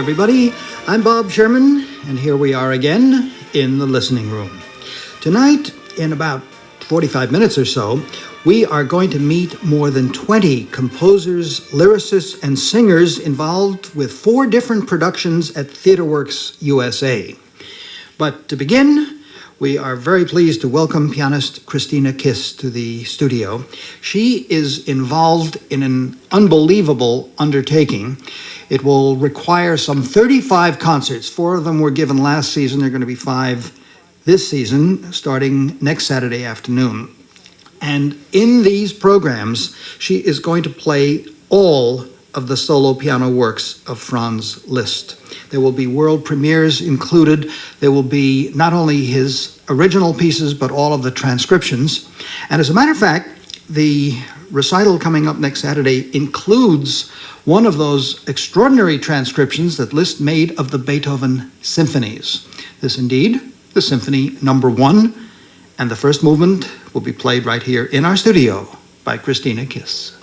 everybody. I'm Bob Sherman, and here we are again in the listening room. Tonight, in about 45 minutes or so, we are going to meet more than 20 composers, lyricists, and singers involved with 4 different productions at TheatreWorks USA. But to begin, we are very pleased to welcome pianist Christina Kiss to the studio. She is involved in an unbelievable undertaking. It will require some 35 concerts. 4 of them were given last season. There are going to be 5 this season, starting next Saturday afternoon. And in these programs, she is going to play all of the solo piano works of Franz Liszt. There will be world premieres included. There will be not only his original pieces, but all of the transcriptions. And as a matter of fact, the recital coming up next Saturday includes one of those extraordinary transcriptions that Liszt made of the Beethoven symphonies. This indeed, the Symphony Number 1, and the first movement will be played right here in our studio by Christina Kiss.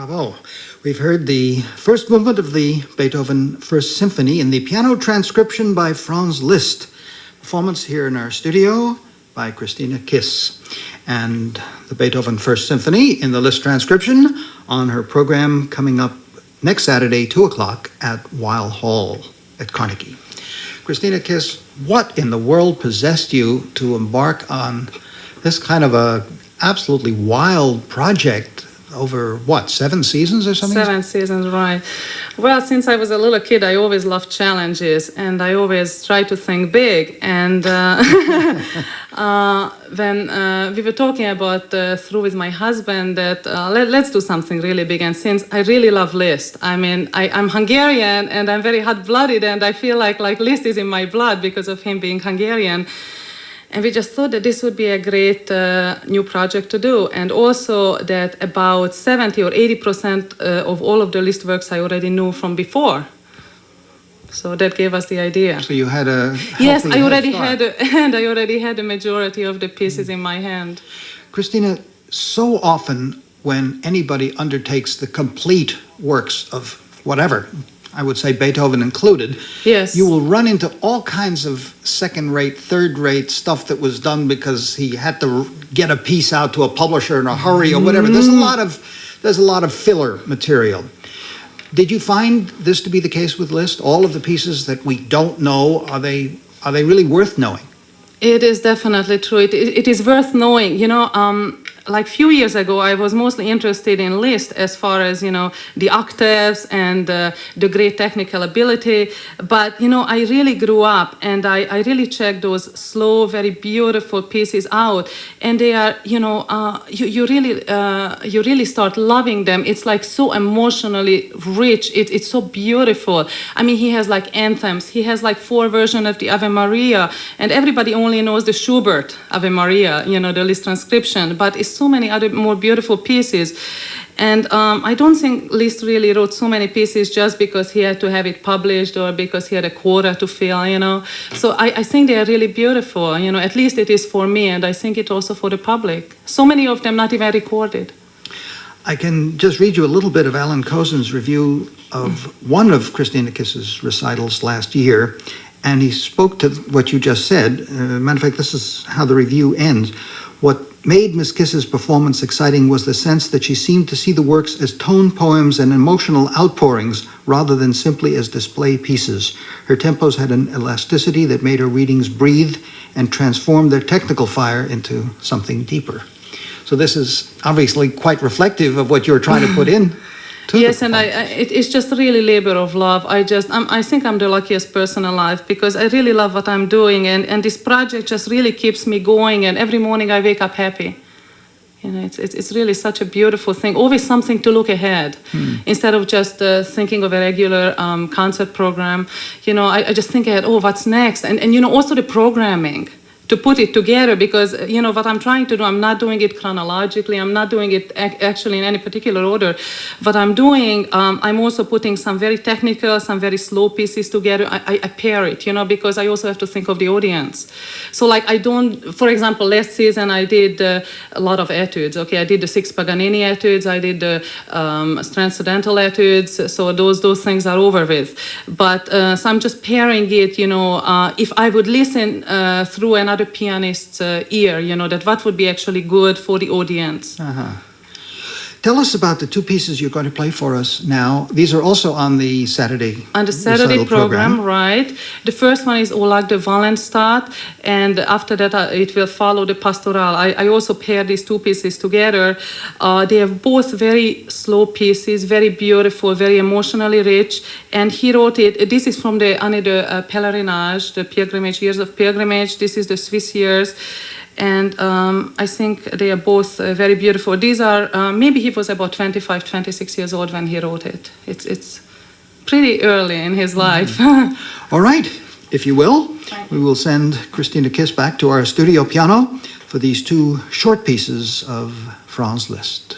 Bravo. We've heard the first movement of the Beethoven First Symphony in the piano transcription by Franz Liszt. Performance here in our studio by Christina Kiss. And the Beethoven First Symphony in the Liszt transcription on her program coming up next Saturday, 2 o'clock at Weill Hall at Carnegie. Christina Kiss, what in the world possessed you to embark on this kind of a absolutely wild project over, 7 seasons or something? 7 seasons, right. Well, since I was a little kid, I always loved challenges, and I always tried to think big. And when we were talking about through with my husband that let's do something really big. And since I really love Liszt, I mean, I'm Hungarian, and I'm very hot-blooded, and I feel like Liszt is in my blood because of him being Hungarian. And we just thought that this would be a great new project to do. And also that about 70 or 80% of all of the Liszt works I already knew from before. So that gave us the idea. So you had a yes, I already had a majority of the pieces in my hand. Christina, so often when anybody undertakes the complete works of whatever, I would say Beethoven included, yes, you will run into all kinds of second-rate, third-rate stuff that was done because he had to get a piece out to a publisher in a hurry or whatever. There's a lot of filler material. Did you find this to be the case with Liszt? All of the pieces that we don't know, are they really worth knowing? It is definitely true. It is worth knowing. You know, like few years ago, I was mostly interested in Liszt as far as, the octaves and the great technical ability. But, I really grew up and I really checked those slow, very beautiful pieces out. And they are, you really start loving them. It's like so emotionally rich. It's so beautiful. I mean, he has like anthems. He has like 4 versions of the Ave Maria. And everybody only knows the Schubert Ave Maria, the Liszt transcription. But it's so many other more beautiful pieces. And I don't think Liszt really wrote so many pieces just because he had to have it published or because he had a quota to fill, So I think they are really beautiful, at least it is for me, and I think it also for the public. So many of them not even recorded. I can just read you a little bit of Alan Cozen's review of one of Christina Kiss's recitals last year, and he spoke to what you just said. Matter of fact, this is how the review ends. What made Miss Kiss's performance exciting was the sense that she seemed to see the works as tone poems and emotional outpourings rather than simply as display pieces. Her tempos had an elasticity that made her readings breathe and transformed their technical fire into something deeper. So this is obviously quite reflective of what you're trying to put in. Yes, and it's just really labor of love. I think I'm the luckiest person alive because I really love what I'm doing, and this project just really keeps me going. And every morning I wake up happy. It's really such a beautiful thing. Always something to look ahead instead of just thinking of a regular concert program. I just think ahead. Oh, what's next? And also the programming. To put it together, because what I'm trying to do, I'm not doing it chronologically, I'm not doing it actually in any particular order. What I'm doing, I'm also putting some very technical, some very slow pieces together. I pair it, because I also have to think of the audience. So like for example, last season I did a lot of etudes. Okay, I did the 6 Paganini etudes, I did the transcendental etudes, so those things are over with. But so I'm just pairing it, if I would listen through another pianist's ear, that what would be actually good for the audience. Tell us about the 2 pieces you're going to play for us now. These are also on the Saturday program, right. The first one is Lac de Wallenstadt, and after that it will follow the Pastoral. I also pair these 2 pieces together. They are both very slow pieces, very beautiful, very emotionally rich, and he wrote it. This is from the Années de Pèlerinage, the pilgrimage, years of pilgrimage. This is the Swiss years. And I think they are both very beautiful. These are, maybe he was about 25, 26 years old when he wrote it. It's pretty early in his life. All right, if you will, we will send Christina Kiss back to our studio piano for these 2 short pieces of Franz Liszt.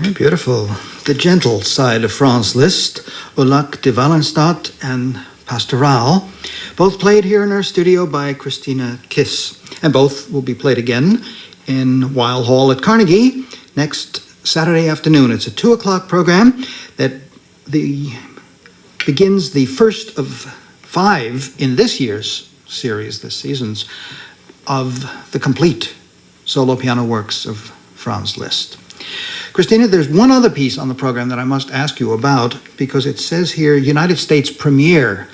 Very beautiful. The gentle side of Franz Liszt, Lac de Wallenstadt and Pastoral, both played here in our studio by Christina Kiss, and both will be played again in Weill Hall at Carnegie next Saturday afternoon. It's a 2 o'clock program that begins the first of 5 in this year's series, this season's, of the complete solo piano works of Franz Liszt. Christina, there's one other piece on the program that I must ask you about, because it says here United States premiere.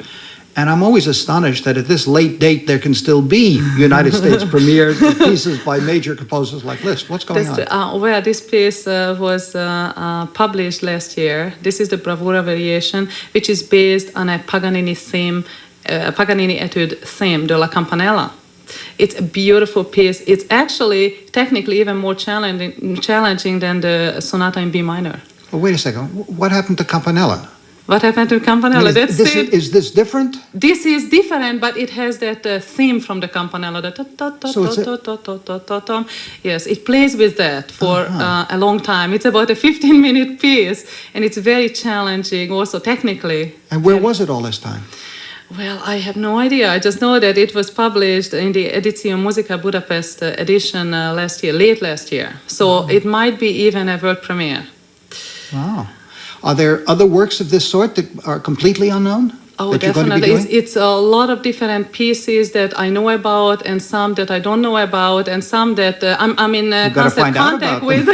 And I'm always astonished that at this late date there can still be United States premiere pieces by major composers like Liszt. What's going on? Well, this piece was published last year. This is the Bravura variation, which is based on a Paganini theme, Paganini etude theme, de la Campanella. It's a beautiful piece. It's actually technically even more challenging than the sonata in B minor. Well, wait a second. What happened to Campanella? What happened to Campanella? Is this different? This is different, but it has that theme from the Campanella. Yes, it plays with that for a long time. It's about a 15-minute piece, and it's very challenging also technically. And where was it all this time? Well, I have no idea. I just know that it was published in the Edition Musica Budapest edition last year, late last year. So it might be even a world premiere. Wow. Are there other works of this sort that are completely unknown? Oh, definitely. It's a lot of different pieces that I know about, and some that I don't know about, and some that I'm in constant contact with.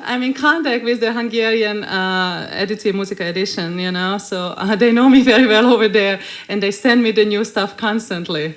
I'm in contact with the Hungarian Edition Musica edition, you know, so they know me very well over there, and they send me the new stuff constantly.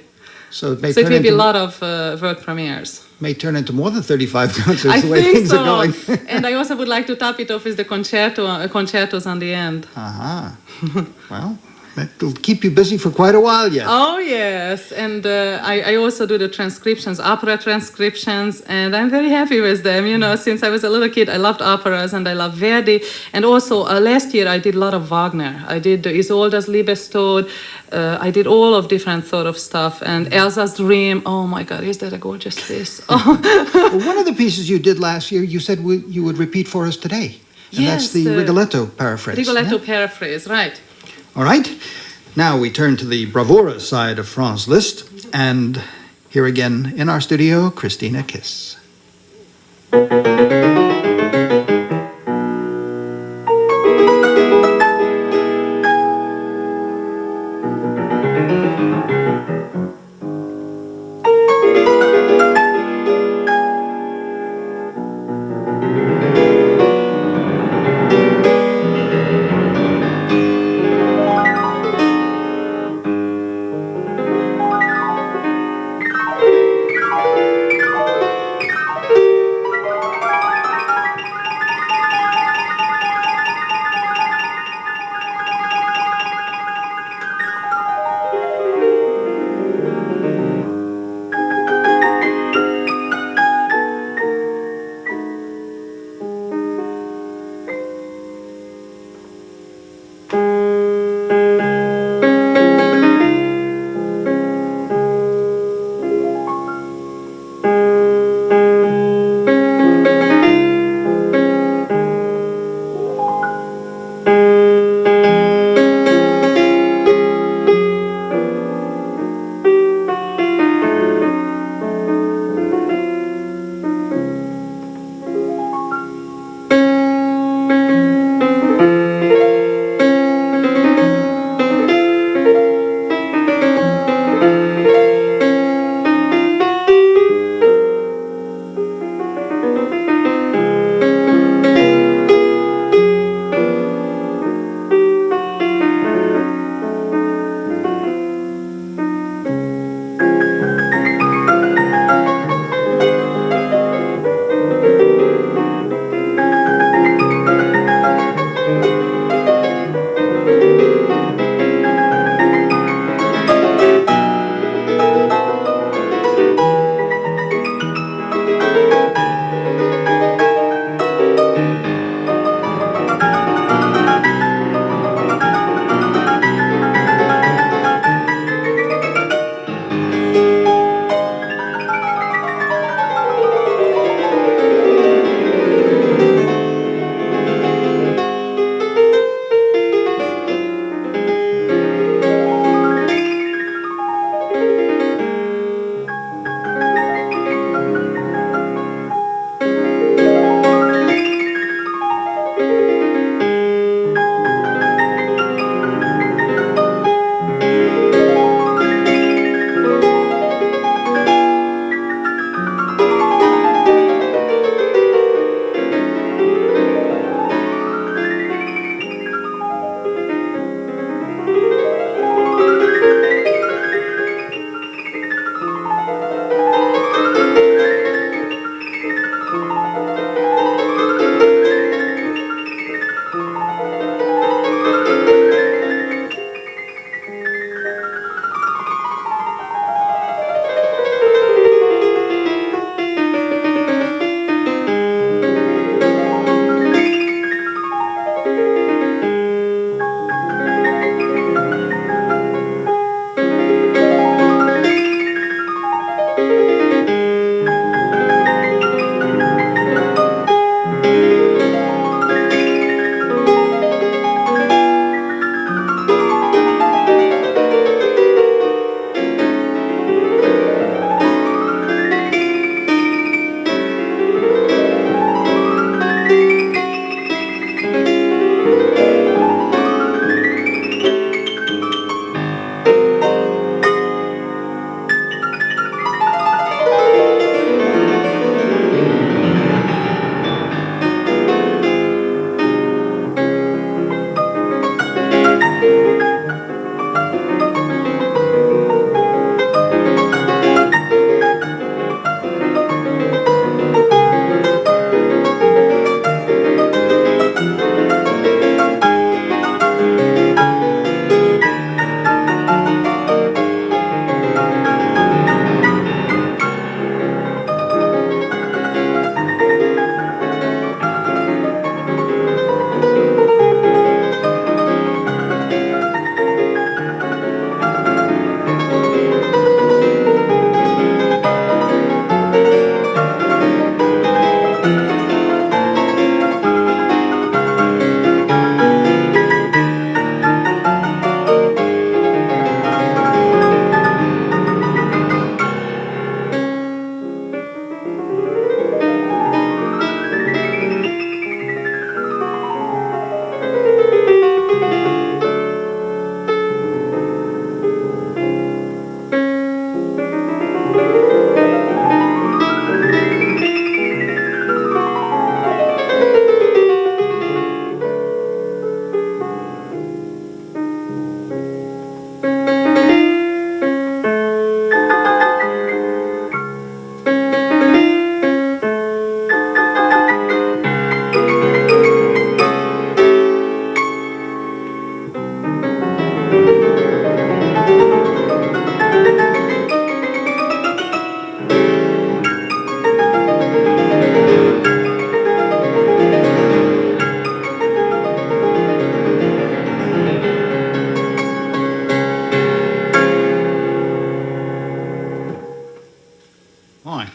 So it will be a lot of world premieres. May turn into more than 35 concerts the way things are going. And I also would like to top it off with the concertos on the end. Well, That'll keep you busy for quite a while yet. Oh, yes. And I also do the transcriptions, opera transcriptions, and I'm very happy with them. You know, since I was a little kid, I loved operas and I love Verdi. And also last year I did a lot of Wagner. I did Isolde's Liebestod. I did all of different sort of stuff. And Elsa's Dream. Oh, my God, is that a gorgeous list? Oh. Well, one of the pieces you did last year, you said you would repeat for us today. And Yes, that's the Rigoletto Paraphrase. Rigoletto Paraphrase, right. All right. Now we turn to the bravura side of Franz Liszt. And here again in our studio, Christina Kiss.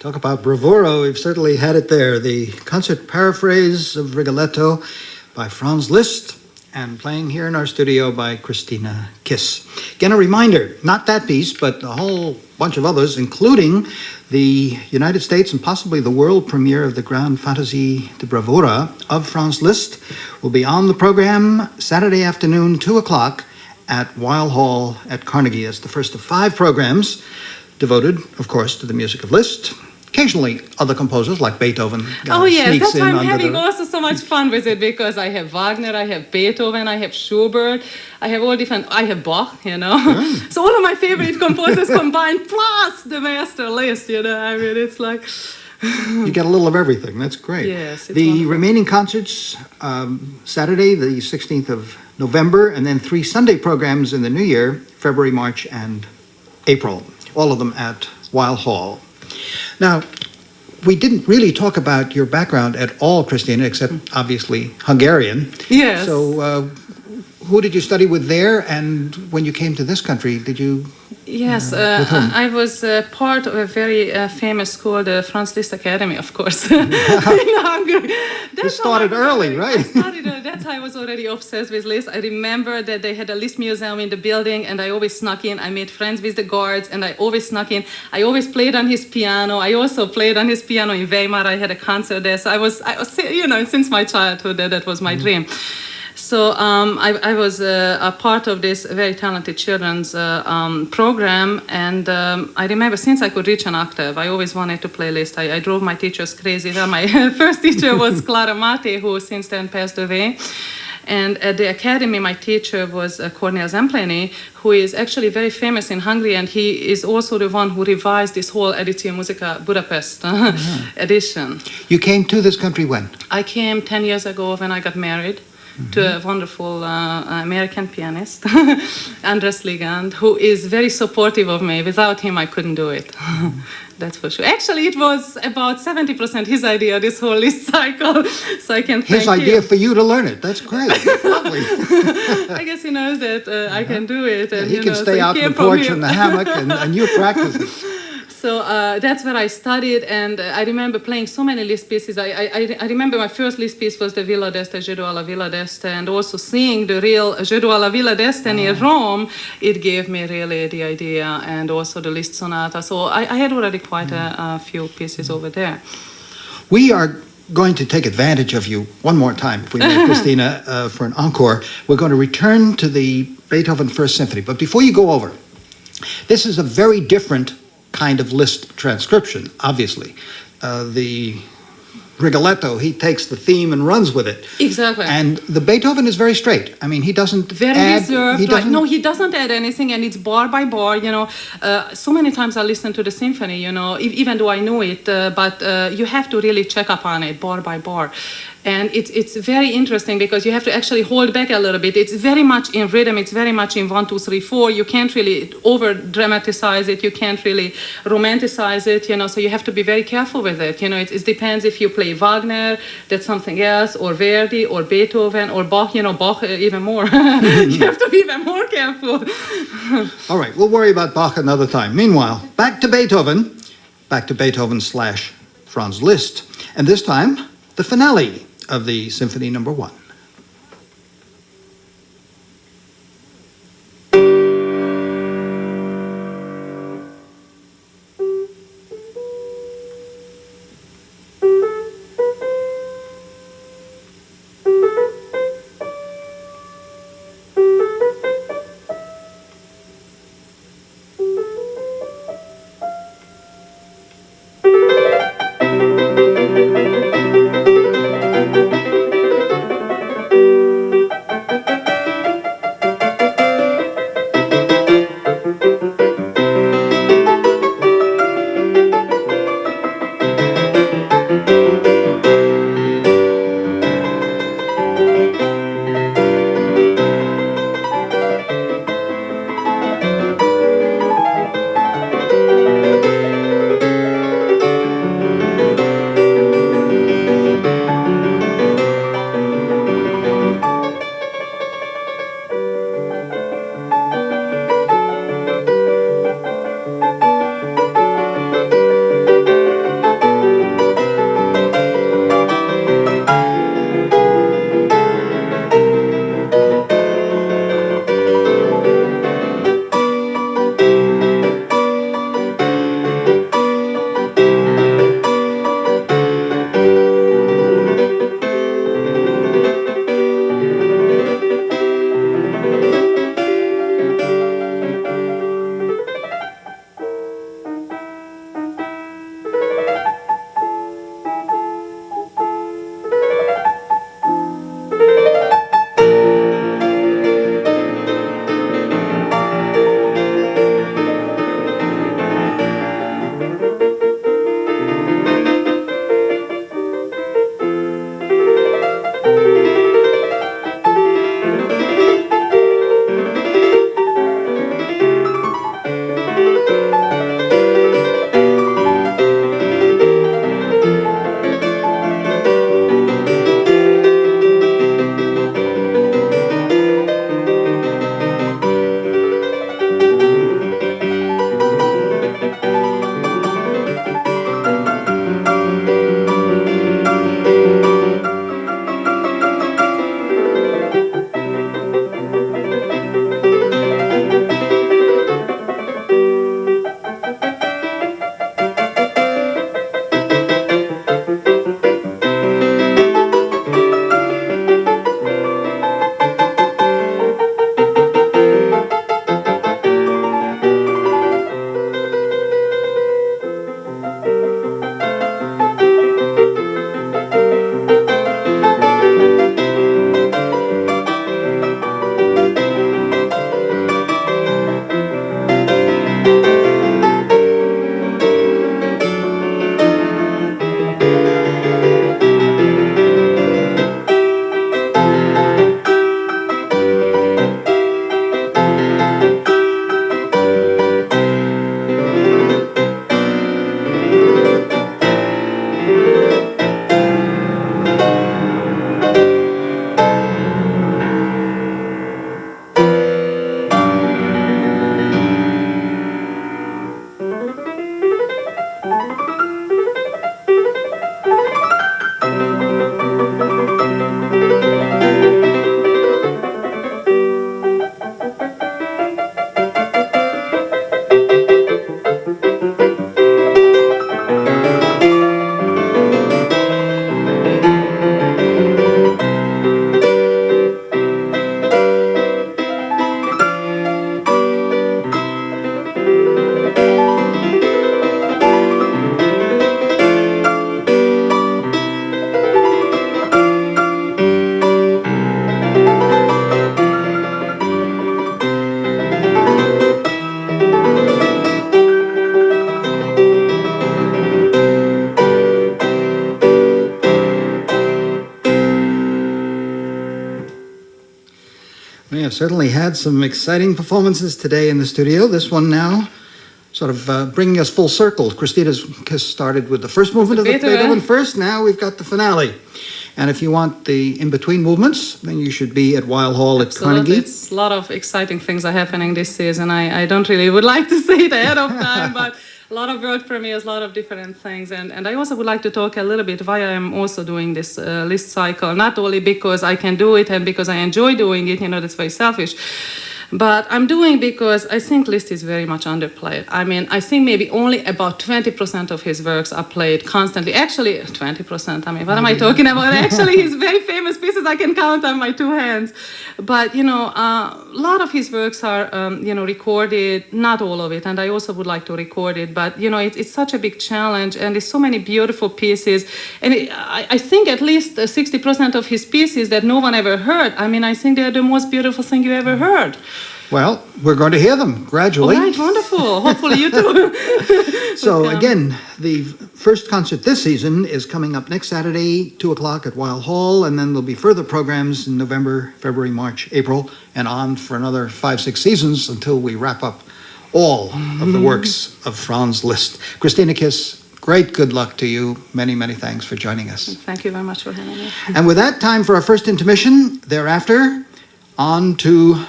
Talk about bravura. We've certainly had it there. The concert paraphrase of Rigoletto by Franz Liszt, and playing here in our studio by Christina Kiss. Again, a reminder, not that piece, but a whole bunch of others, including the United States and possibly the world premiere of the Grand Fantasie de Bravura of Franz Liszt, will be on the program Saturday afternoon, 2 o'clock, at Weill Hall at Carnegie. It's the first of 5 programs devoted, of course, to the music of Liszt. Occasionally, other composers like Beethoven. Oh yes, sneaks that's why in I'm under having the- also so much fun with it, because I have Wagner, I have Beethoven, I have Schubert, I have all different. I have Bach, you know. So all of my favorite composers combined, plus the master Liszt. You know, I mean, it's like. You get a little of everything. That's great. Yes, it's the wonderful. remaining concerts, Saturday, the 16th of November, and then 3 Sunday programs in the new year, February, March, and April. All of them at Weill Hall. Now, we didn't really talk about your background at all, Christina, except obviously Hungarian. Yes. So, who did you study with there? And when you came to this country, did you? Yes, with whom? I was part of a very famous school, the Franz Liszt Academy, of course, in Hungary. You started early, right? That's how I was already obsessed with Liszt. I remember that they had a Liszt museum in the building, and I always snuck in. I made friends with the guards, and I always snuck in. I always played on his piano. I also played on his piano in Weimar. I had a concert there. So I was you know, since my childhood, that was my dream. So I was a part of this very talented children's program, and I remember since I could reach an octave, I always wanted to play Liszt. I drove my teachers crazy. Well, my first teacher was Klara Marthé, who since then passed away. And at the academy, my teacher was Kornél Zempléni, who is actually very famous in Hungary, and he is also the one who revised this whole Edition Musica Budapest edition. You came to this country when? I came 10 years ago when I got married to a wonderful American pianist, André Erdös, who is very supportive of me. Without him, I couldn't do it. That's for sure. Actually, it was about 70% his idea, this whole Liszt cycle, so I can thank His idea him. for you to learn it. That's great. Lovely. I guess he knows that I can do it. And, He you can know, stay so out it in the came from porch him. in the hammock, and you practice it. So that's where I studied, and I remember playing so many Liszt pieces. I remember my first Liszt piece was the Villa d'Este, Jeu alla Villa d'Este, and also seeing the real Jeu alla Villa d'Este in Rome, it gave me really the idea, and also the Liszt Sonata. So I had already quite a few pieces over there. We are going to take advantage of you one more time, if we may, Christina, for an encore. We're going to return to the Beethoven First Symphony. But before you go over, this is a very different kind of Liszt transcription, obviously. The Rigoletto, he takes the theme and runs with it. Exactly. And the Beethoven is very straight. I mean, he doesn't Very add... reserved. He doesn't, No, he doesn't add anything, and it's bar by bar. You know, so many times I listen to the symphony. You know, even though I know it, but you have to really check up on it bar by bar. And it's very interesting because you have to actually hold back a little bit. It's very much in rhythm. It's very much in 1, 2, 3, 4. You can't really over dramatize it. You can't really romanticize it. You know, so you have to be very careful with it. You know, it depends if you play Wagner, that's something else, or Verdi, or Beethoven, or Bach. You know, Bach even more. You have to be even more careful. All right, we'll worry about Bach another time. Meanwhile, back to Beethoven / Franz Liszt, and this time the finale of the Symphony No. 1. have certainly had some exciting performances today in the studio. This one now, sort of bringing us full circle. Christina's Kiss started with the first movement of the Beethoven first. Now we've got the finale. And if you want the in-between movements, then you should be at Weill Hall at Carnegie. It's a lot of exciting things are happening this season. I don't really would like to say it ahead of time, but a lot of world premieres, a lot of different things. And I also would like to talk a little bit why I'm also doing this Liszt Cycle, not only because I can do it and because I enjoy doing it, that's very selfish. But I'm doing because I think Liszt is very much underplayed. I mean, I think maybe only about 20% of his works are played constantly. Actually, 20%. I mean, what am I talking about? Actually, his very famous pieces I can count on my two hands. But, a lot of his works are, recorded, not all of it. And I also would like to record it. But, it's such a big challenge. And there's so many beautiful pieces. And I think at least 60% of his pieces that no one ever heard. I mean, I think they're the most beautiful thing you ever heard. Well, we're going to hear them gradually. All right, wonderful. Hopefully you too. So again, the first concert this season is coming up next Saturday, 2 o'clock at Weill Hall, and then there'll be further programs in November, February, March, April, and on for another 5-6 seasons until we wrap up all of the works of Franz Liszt. Christina Kiss, great good luck to you. Many, many thanks for joining us. Thank you very much for having me. And with that, time for our first intermission. Thereafter, on to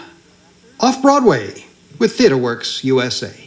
Off-Broadway with TheatreWorks USA.